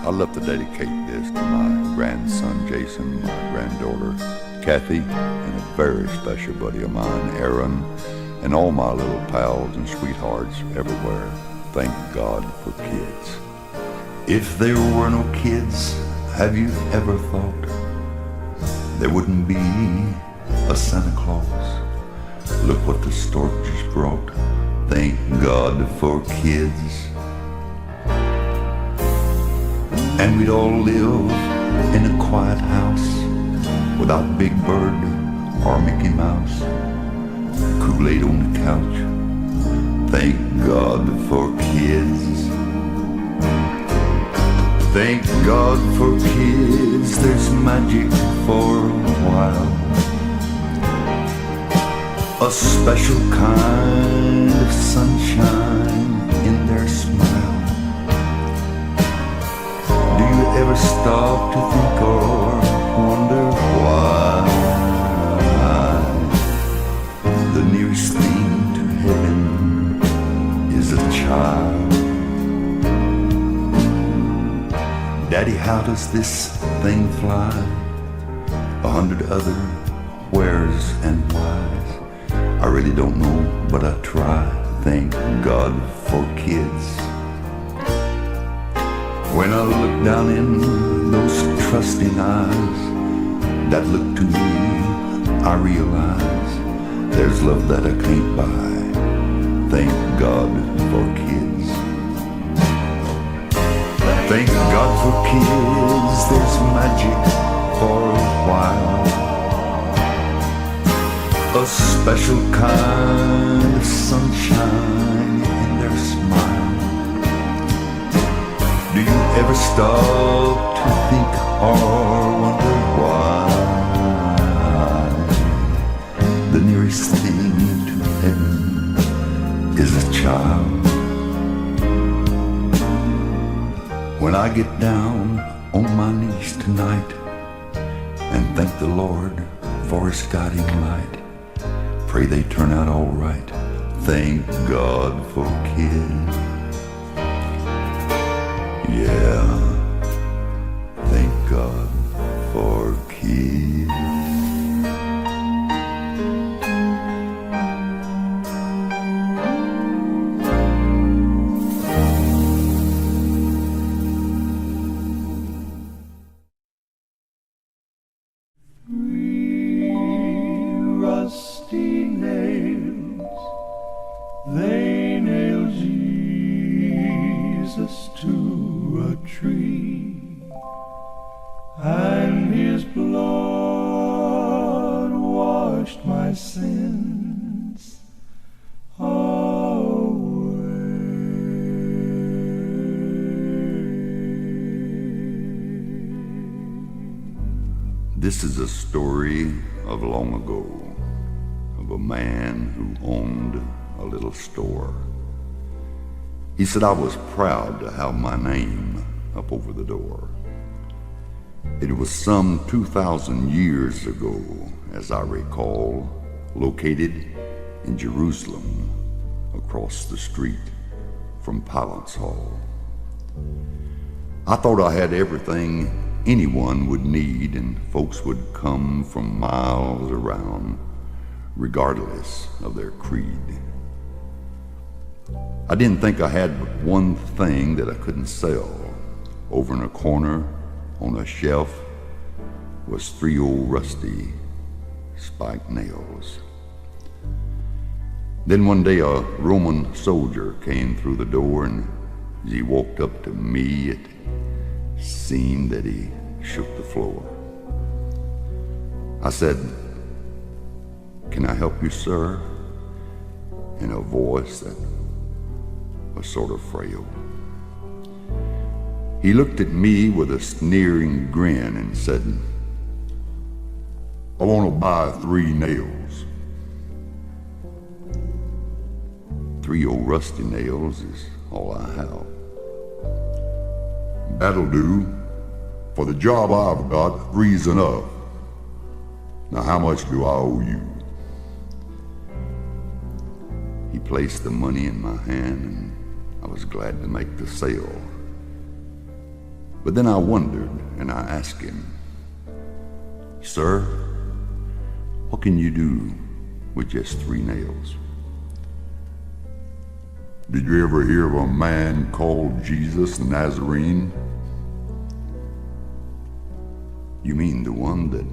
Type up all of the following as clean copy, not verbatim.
I'd love to dedicate this to my grandson Jason, my granddaughter Kathy, and a very special buddy of mine, Aaron, and all my little pals and sweethearts everywhere. Thank God for kids. If there were no kids, have you ever thought there wouldn't be a Santa Claus? Look what the stork just brought. Thank God for kids. And we'd all live in a quiet house without Big Bird or Mickey Mouse. Kool-Aid on the couch. Thank God for kids. Thank God for kids. There's magic for a while. A special kind of sunshine in their smile. Do you ever stop to think or wonder why the nearest thing to heaven is a child? Daddy, how does this thing fly? 100 other wheres and whys. I really don't know, but I try. Thank God for kids. When I look down in those trusting eyes that look to me, I realize there's love that I can't buy. Thank God for kids. Thank God for kids. There's magic for a while. A special kind of sunshine in their smile. Do you ever stop to think or wonder why the nearest thing to heaven is a child? When I get down on my knees tonight and thank the Lord for His guiding light, pray they turn out all right. Thank God for kids. Yeah, thank God for kids. Rusty nails, they nailed Jesus to a tree, and His blood washed my sins away. This is a story of long ago, of a man who owned a little store. He said I was proud to have my name up over the door. It was some 2,000 years ago, as I recall, located in Jerusalem, across the street from Pilate's Hall. I thought I had everything anyone would need, and folks would come from miles around, regardless of their creed. I didn't think I had but one thing that I couldn't sell. Over in a corner on a shelf was 3 old rusty spiked nails. Then one day a Roman soldier came through the door, and as he walked up to me, it seemed that he shook the floor. I said, "Can I help you, sir?" in a voice that was sort of frail. He looked at me with a sneering grin and said, "I want to buy 3 nails." 3 old rusty nails is all I have. "That'll do. For the job I've got, 3's enough. Now how much do I owe you?" He placed the money in my hand, and I was glad to make the sale. But then I wondered, and I asked him, "Sir, what can you do with just 3 nails?" "Did you ever hear of a man called Jesus the Nazarene?" "You mean the one that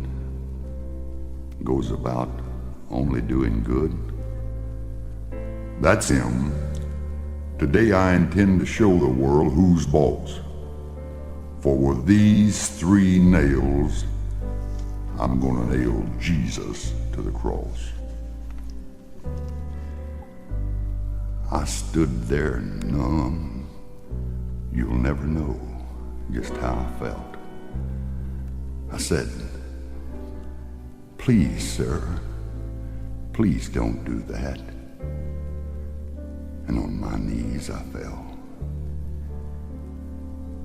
goes about only doing good?" "That's him. Today I intend to show the world who's boss. For with these 3 nails, I'm gonna nail Jesus to the cross." I stood there numb. You'll never know just how I felt. I said, "Please, sir, please don't do that." And on my knees I fell.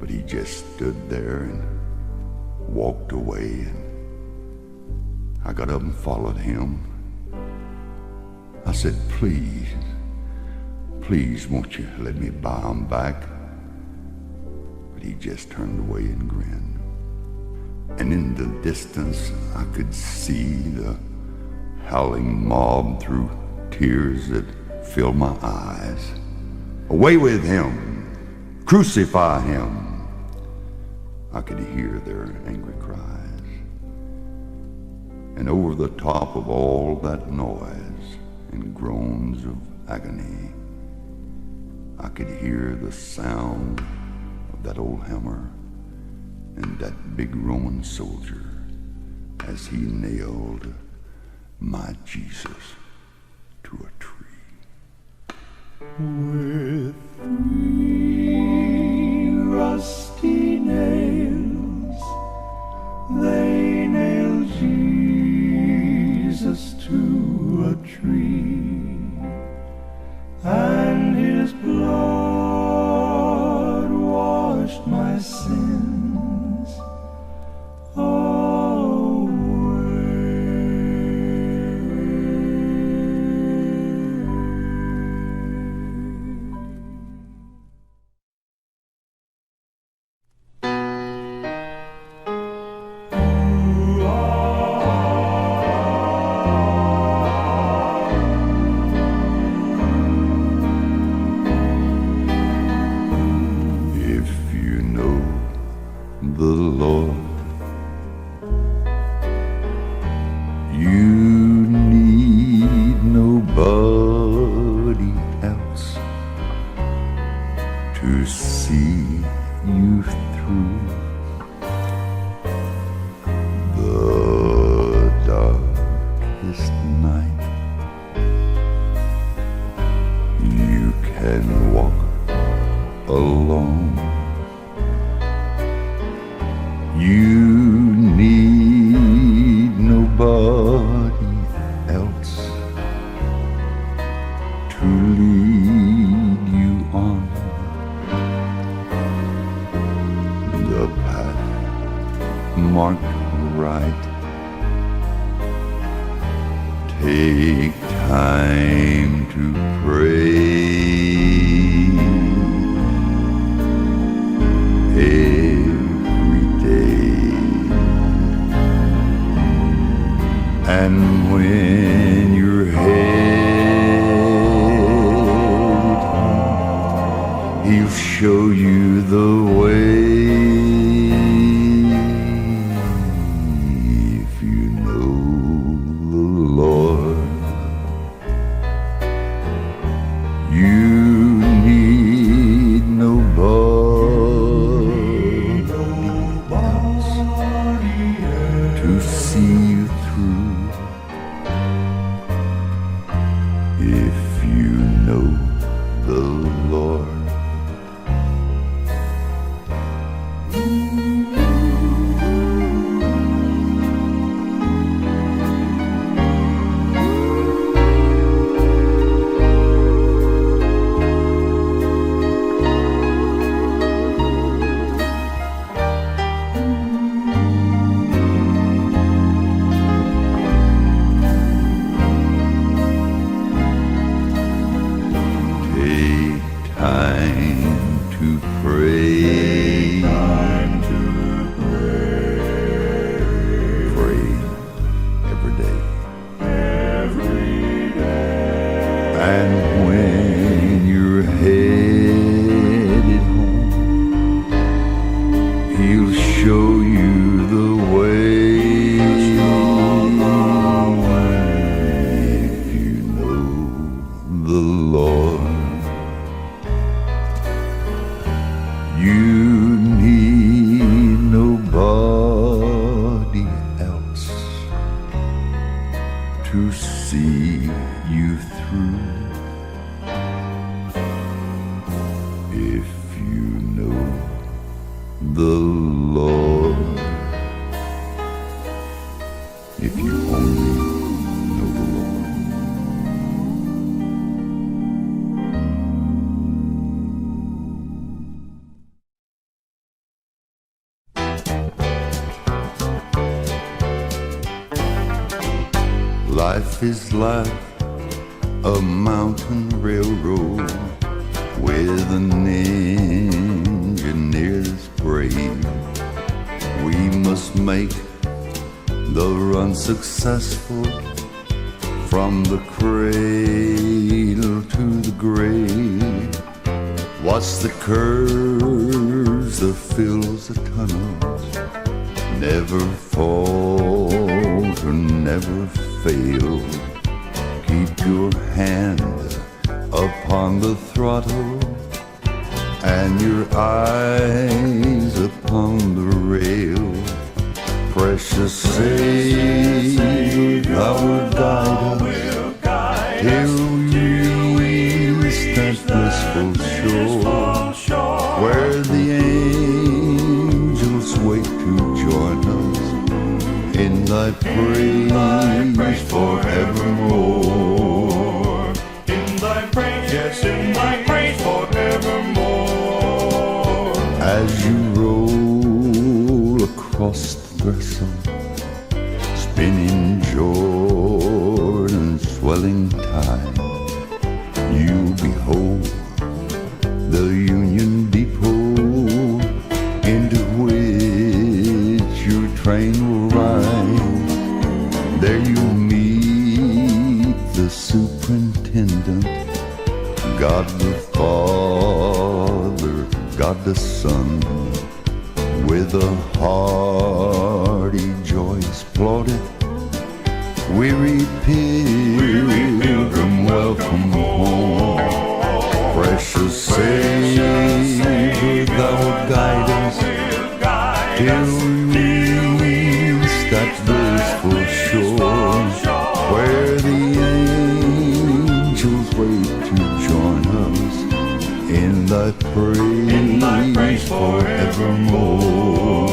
But he just stood there and walked away, and I got up and followed him. I said, "Please, please, won't you let me buy him back?" But he just turned away and grinned. And in the distance I could see the howling mob through tears that filled my eyes. "Away with him! Crucify him!" I could hear their angry cries. And over the top of all that noise and groans of agony, I could hear the sound of that old hammer and that big Roman soldier as he nailed my Jesus to a tree. With 3 rusty nails, they nailed Jesus to a tree, and his blood washed my sins You need He'll show you the way. If you know the Lord, you need nobody else to see you through. If you know the Lord, if you only know the Lord. Life is like a mountain railroad with an engineer's brave. We must make the run successful from the cradle to the grave. Watch the curves, the fills, the tunnels. Never falter, never fail. Keep your hand upon the throttle and your eyes upon the rail. Precious Savior, thou wilt guide us till we reach that blissful shore, where the angels wait to join us in thy praise forevermore. In thy praise, yes, in thy praise forevermore. As you roll across the Grissom, spinning Jordan's swelling tide, you behold the Union Depot into which your train will ride. There you meet the superintendent, God the Father, God the Son, with a hearty, joyous plaudit. Weary pilgrim, welcome home. Precious Savior, thou wilt guide us till we reach that blissful shore, where the angels wait to join us in thy praise forevermore.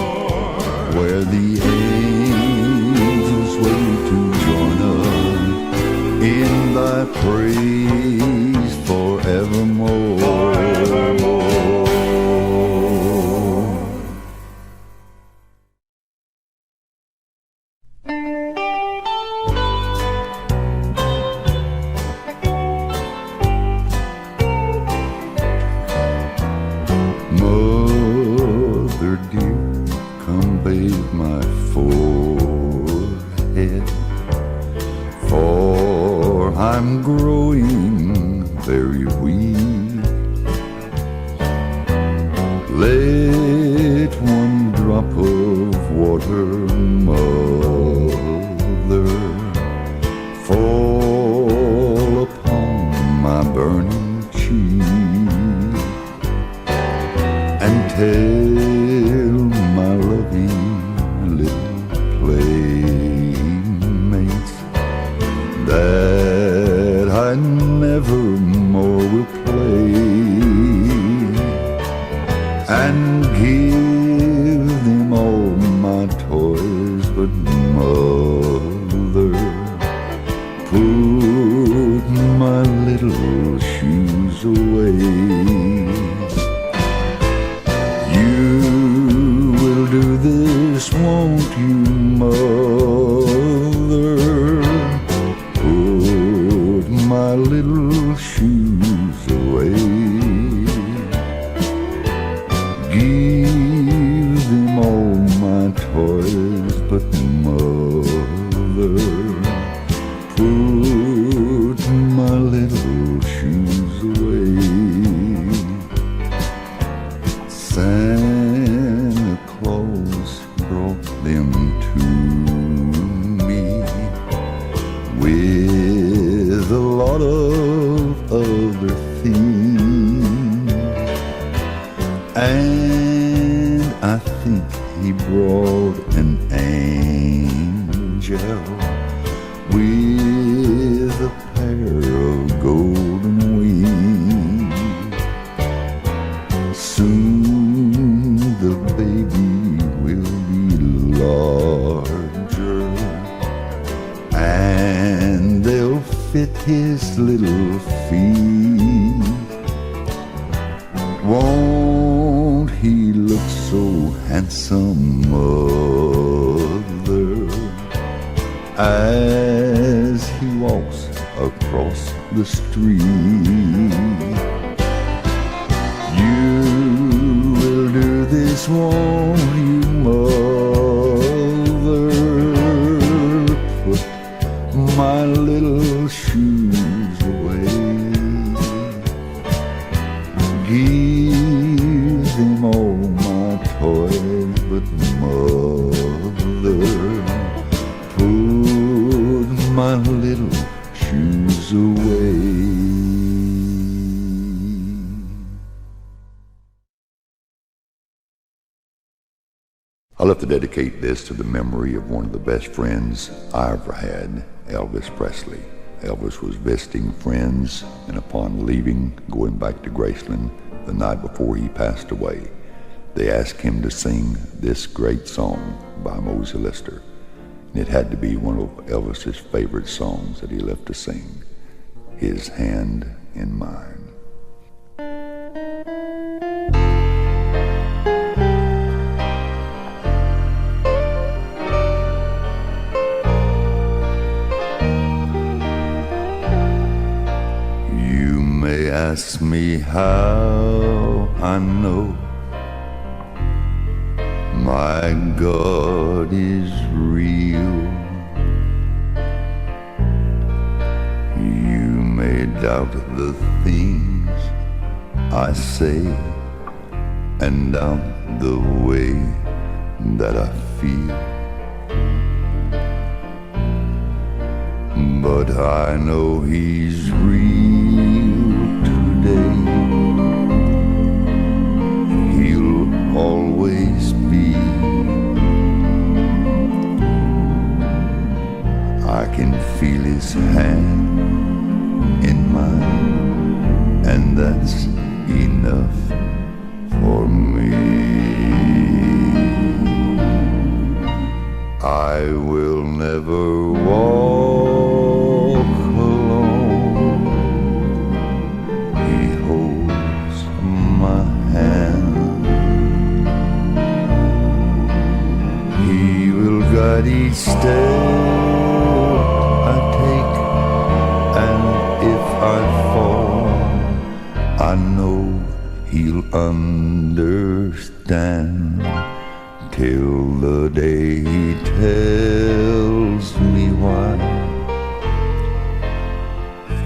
Where the angels wait to join us in thy praise forevermore. Mother dear, come bathe my forehead, for I'm growing very weak. Let one drop of water, Mother, fall upon my burning cheek, and tell my loving little playmates that I never more will play, and give them all my toys. But Mother, put my little shoes away. You will do this, won't you, Mother? Put my little shoes away. Give them all my toys, but Mother, put my little shoes away. Santa Claus I think he brought an angel with a pair of golden wings. Soon the baby will be larger, and they'll fit his little feet. Won't he look so handsome, mother, as he walks across the street? You will do this, won't you, mother? Put my little shoes away. Give them all my toys, but mother, put my little shoes away. I love to dedicate this to the memory of one of the best friends I ever had, Elvis Presley. Elvis was visiting friends, and upon leaving, going back to Graceland the night before he passed away, they asked him to sing this great song by Mosey Lister. And it had to be one of Elvis's favorite songs that he loved to sing, His Hand in Mine. Ask me how I know my God is real. You may doubt the things I say and doubt the way that I feel, but I know He's real. He'll always be. I can feel His hand in mine, and that's enough for me. I will never walk alone. He holds my hand. He will guide each step I take, and if I fall, I know He'll understand till the day He tells me why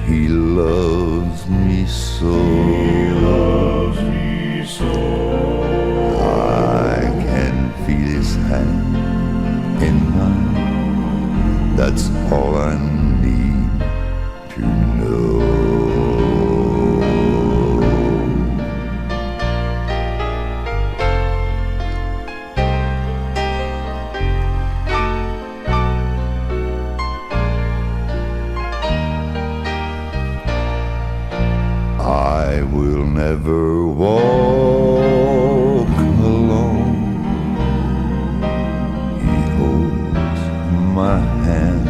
He loves me so. He loves me so. I can feel His hand in mine. That's all I need to know. I will never walk alone. He holds my hand.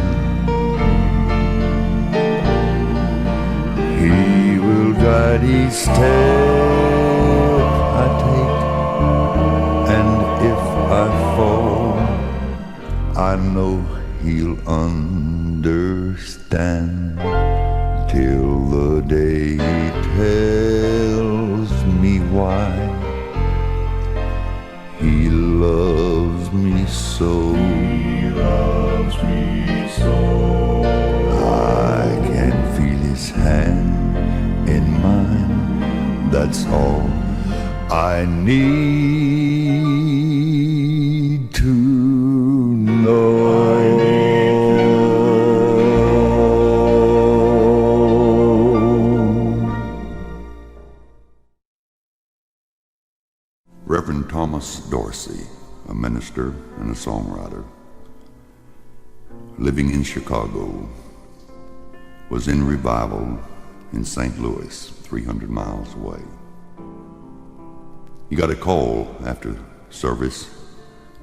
He will guide each step I take, and if I fall, I know He'll understand till the day He tells me why He loves me so. He loves me so. I can feel His hand in mine. That's all I need to know. Reverend Tom Thomas Dorsey, a minister and a songwriter, living in Chicago, was in revival in St. Louis, 300 miles away. He got a call after service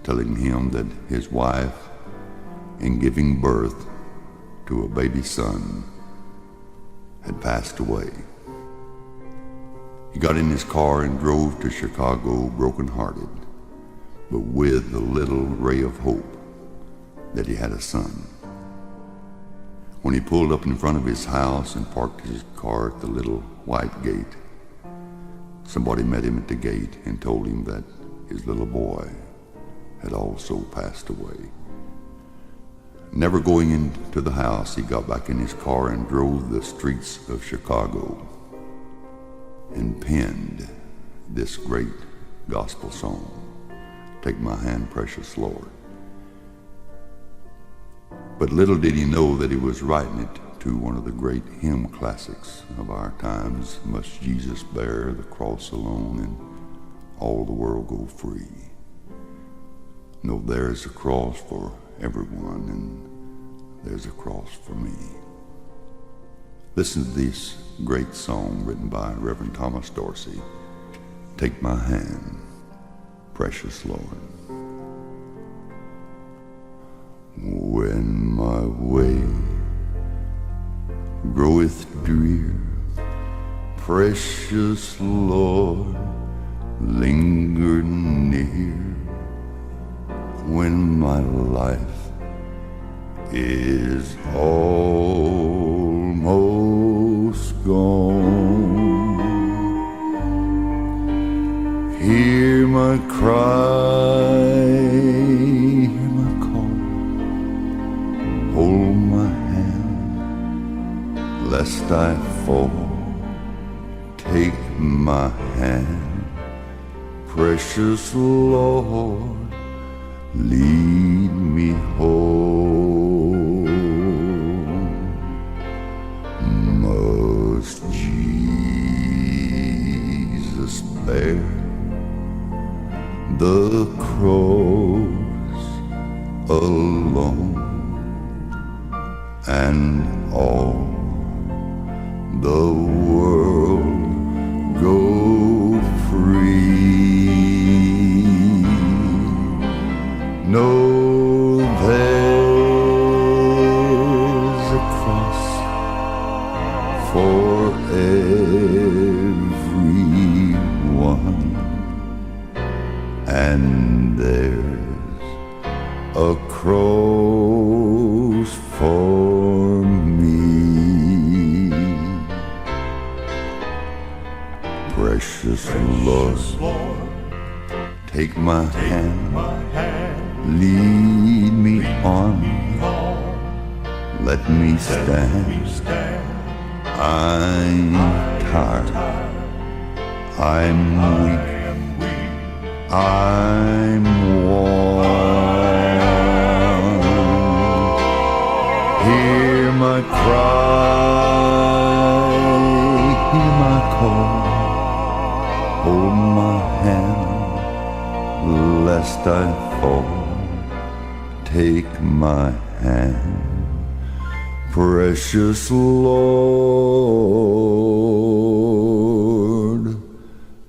telling him that his wife, in giving birth to a baby son, had passed away. He got in his car and drove to Chicago broken-hearted, but with a little ray of hope that he had a son. When he pulled up in front of his house and parked his car at the little white gate, somebody met him at the gate and told him that his little boy had also passed away. Never going into the house, he got back in his car and drove the streets of Chicago and penned this great gospel song, "Take My Hand, Precious Lord." But little did he know that he was writing it to one of the great hymn classics of our times, "Must Jesus bear the cross alone and all the world go free? No, there's a cross for everyone, and there's a cross for me." Listen to this great song written by Reverend Thomas Dorsey, "Take My Hand, Precious Lord." When my way groweth drear, precious Lord, linger near. When my life is almost gone, hear my cry, hear my call, hold my hand, lest I fall. Take my hand, precious Lord, lead me home. Must Jesus bear the cross alone, and all the world go free? No, there's a cross for everyone, and there's a cross for me. Precious Lord, take my hand, lead me on, let me stand. I'm tired, I'm weak, I'm worn. Hear my cry, hear my call, hold my hand, lest I fall. Take my hand, precious Lord,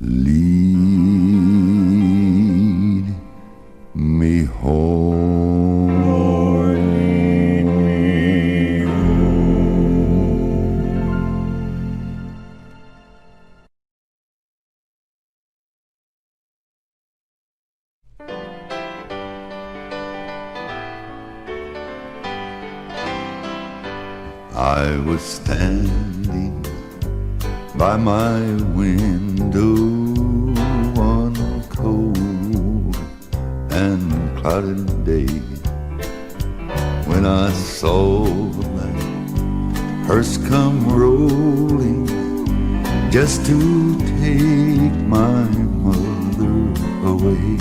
lead me home. I was standing by my window on a cold and clouded day when I saw that hearse come rolling just to take my mother away.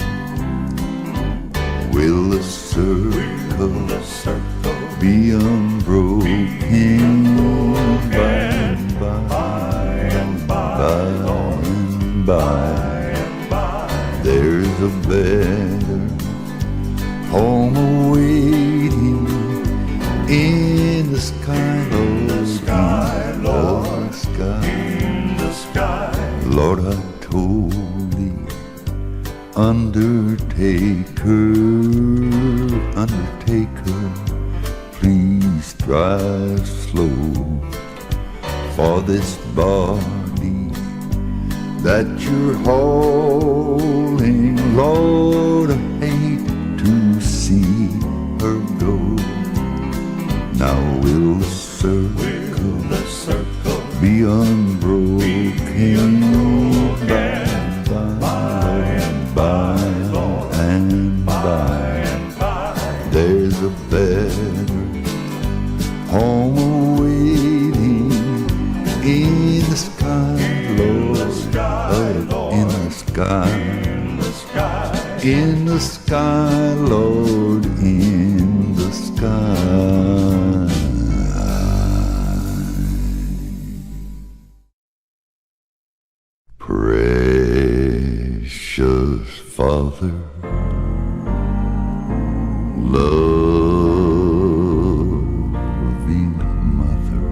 Will the circle be unbroken by and by and by and by? There's a better home awaiting in the sky, Lord, in the sky, in the sky. Lord, I told thee, Undertaker, Undertaker, please drive slow, for this body that you're holding, Lord, I hate to see her go. Now will the circle be unbroken, by and by. There's a better home awaiting in the sky, Lord, in the sky, in the sky, Lord, in the sky. Precious Father, loving Mother,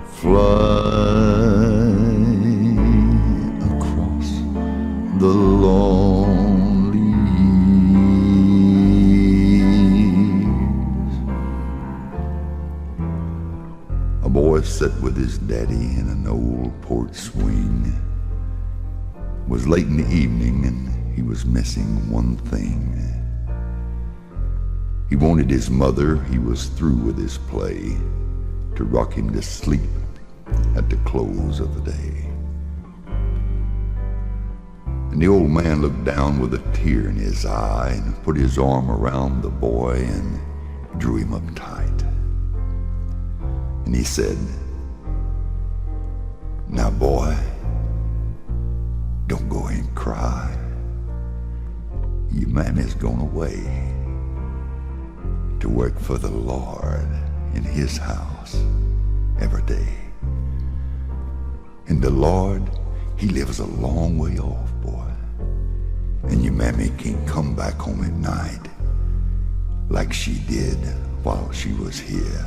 fly across the lonely years. A boy sat with his daddy in an old porch swing. It was late in the evening and he was missing one thing. He wanted his mother, he was through with his play, to rock him to sleep at the close of the day. And the old man looked down with a tear in his eye and put his arm around the boy and drew him up tight. And he said, "Now, boy, don't go and cry. Your mammy's gone away to work for the Lord in his house every day. And the Lord, he lives a long way off, boy. And your mammy can't come back home at night like she did while she was here.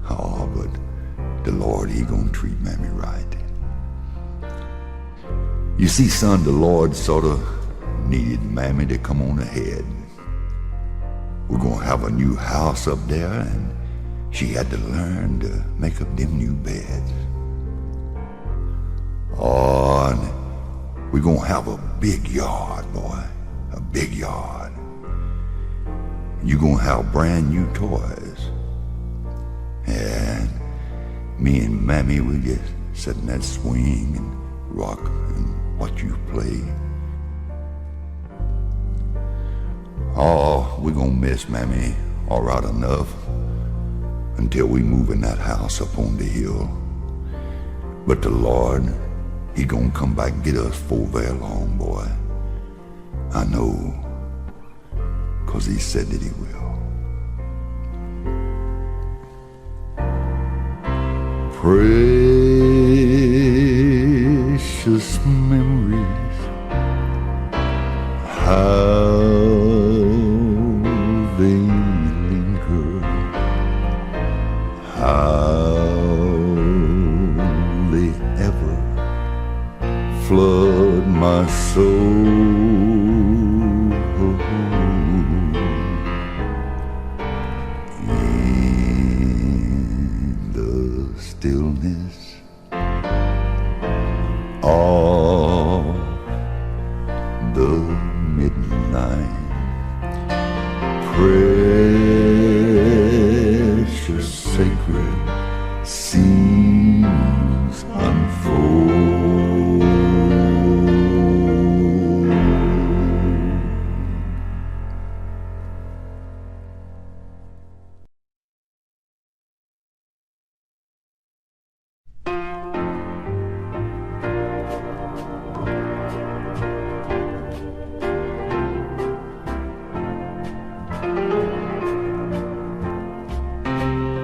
Oh, but the Lord, he gonna treat mammy right." You see, son, the Lord sort of needed mammy to come on ahead. We're gonna have a new house up there, and she had to learn to make up them new beds. Oh, and we're gonna have a big yard, boy, a big yard. You're gonna have brand new toys. And me and mammy, we just sit in that swing and rock and watch you play. Oh, we're gonna miss mammy all right enough until we move in that house up on the hill. But the Lord, he gonna come back and get us for very long, boy. I know, 'cause he said that he will. Precious memories, how they linger, how they ever flood my soul. In the stillness of the midnight, precious sacred scenes unfold.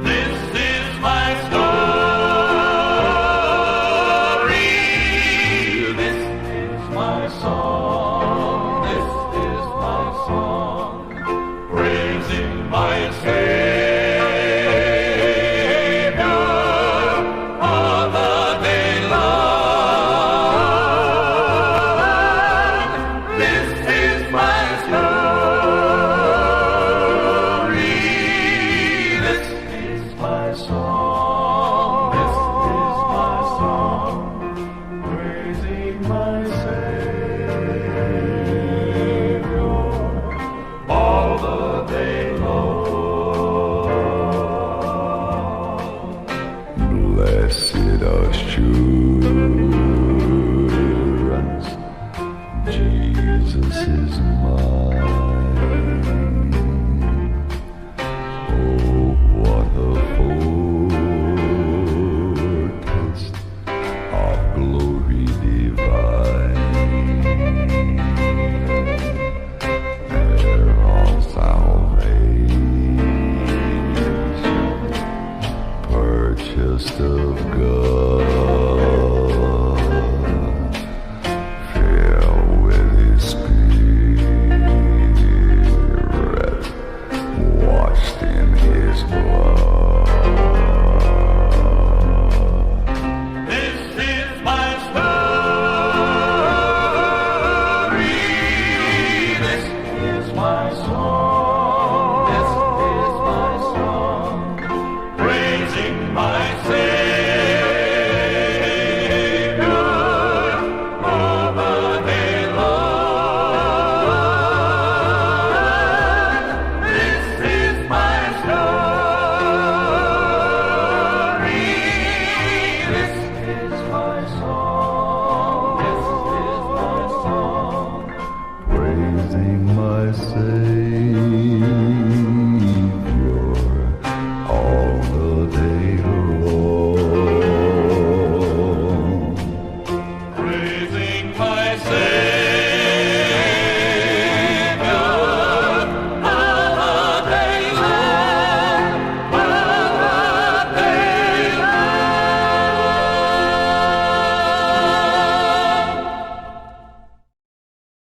This is my story. Jesus is mine.